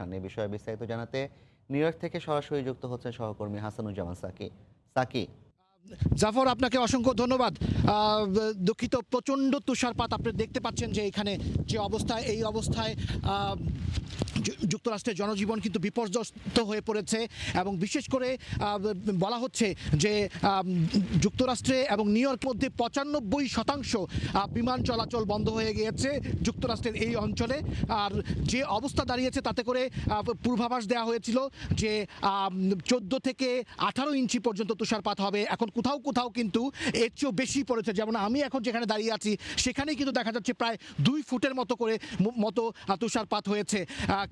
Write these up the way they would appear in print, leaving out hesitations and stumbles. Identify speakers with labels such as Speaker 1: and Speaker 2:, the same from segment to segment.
Speaker 1: এ বিষয়ে বিস্তারিত জানাতে নিউ ইয়র্ক থেকে সরাসরি যুক্ত হচ্ছেন সহকর্মী হাসানুজ্জামান সাকি। সাকি।
Speaker 2: জাফর, আপনাকে অসংখ্য ধন্যবাদ। দুঃখিত, প্রচণ্ড তুষারপাত আপনি দেখতে পাচ্ছেন যে এখানে যে অবস্থা, এই অবস্থায় যুক্তরাষ্ট্রের জনজীবন কিন্তু বিপর্যস্ত হয়ে পড়েছে এবং বিশেষ করে বলা হচ্ছে যে যুক্তরাষ্ট্রে এবং নিউ ইয়র্কের মধ্যে 95% বিমান চলাচল বন্ধ হয়ে গিয়েছে যুক্তরাষ্ট্রের এই অঞ্চলে। আর যে অবস্থা দাঁড়িয়েছে তাতে করে পূর্বাভাস দেওয়া হয়েছিল যে 14 থেকে 18 ইঞ্চি পর্যন্ত তুষারপাত হবে। এখন কোথাও কোথাও কিন্তু এর চেয়েও বেশি পড়েছে। যেমন আমি এখন যেখানে দাঁড়িয়ে আছি সেখানেই কিন্তু দেখা যাচ্ছে প্রায় 2 ফুটের মতো করে তুষারপাত হয়েছে।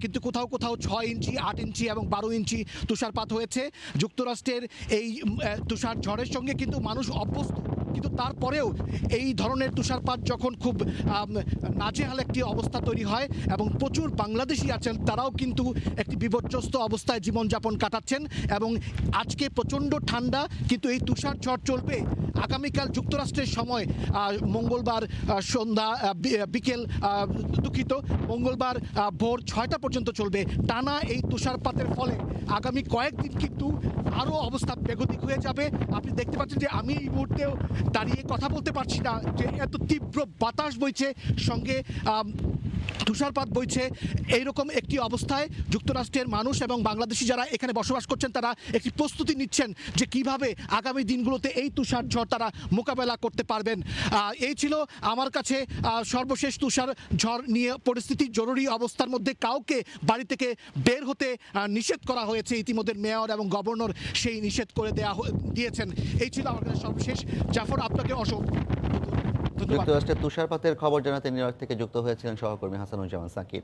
Speaker 2: কিন্তু কোথাও কোথাও 6 ইঞ্চি, 8 ইঞ্চি এবং 12 ইঞ্চি তুষারপাত হয়েছে। যুক্তরাষ্ট্রের এই তুষার ঝড়ের সঙ্গে কিন্তু মানুষ অভ্যস্ত, কিন্তু তারপরেও এই ধরনের তুষারপাত যখন খুব নাজেহাল একটি অবস্থা তৈরি হয় এবং প্রচুর বাংলাদেশি আছেন, তারাও কিন্তু একটি বিপর্যস্ত অবস্থায় জীবনযাপন কাটাচ্ছেন। এবং আজকে প্রচণ্ড ঠান্ডা, কিন্তু এই তুষার ঝড় চলবে আগামীকাল যুক্তরাষ্ট্রের সময় মঙ্গলবার সন্ধ্যা বিকেল দুঃখিত মঙ্গলবার ভোর 6টা পর্যন্ত চলবে। টানা এই তুষারপাতের ফলে আগামী কয়েকদিন কিন্তু আরও অবস্থা বেগতিক হয়ে যাবে। আপনি দেখতে পাচ্ছেন যে আমি এই মুহূর্তেও দাঁড়িয়ে কথা বলতে পারছি না, যে এত তীব্র বাতাস বইছে, সঙ্গে তুষারপাত বইছে। এইরকম একটি অবস্থায় যুক্তরাষ্ট্রের মানুষ এবং বাংলাদেশি যারা এখানে বসবাস করছেন তারা একটি প্রস্তুতি নিচ্ছেন যে কিভাবে আগামী দিনগুলোতে এই তুষার ঝড় তারা মোকাবেলা করতে পারবেন। এই ছিল আমার কাছে সর্বশেষ তুষার ঝড় নিয়ে পরিস্থিতি। জরুরি অবস্থার মধ্যে কাউকে বাড়ি থেকে বের হতে নিষেধ করা হয়েছে। ইতিমধ্যে মেয়র এবং গভর্নর সেই নিষেধ করে দিয়েছেন। এই ছিল আমার কাছে সর্বশেষ। জাফর, আপনাকে অসংখ্য ধন্যবাদ।
Speaker 1: যুক্তরাষ্ট্রের তুষারপাতের খবর জানাতে নিউ ইয়র্ক থেকে যুক্ত হয়েছিলেন সহকর্মী হাসানুজ্জামান সাকিব।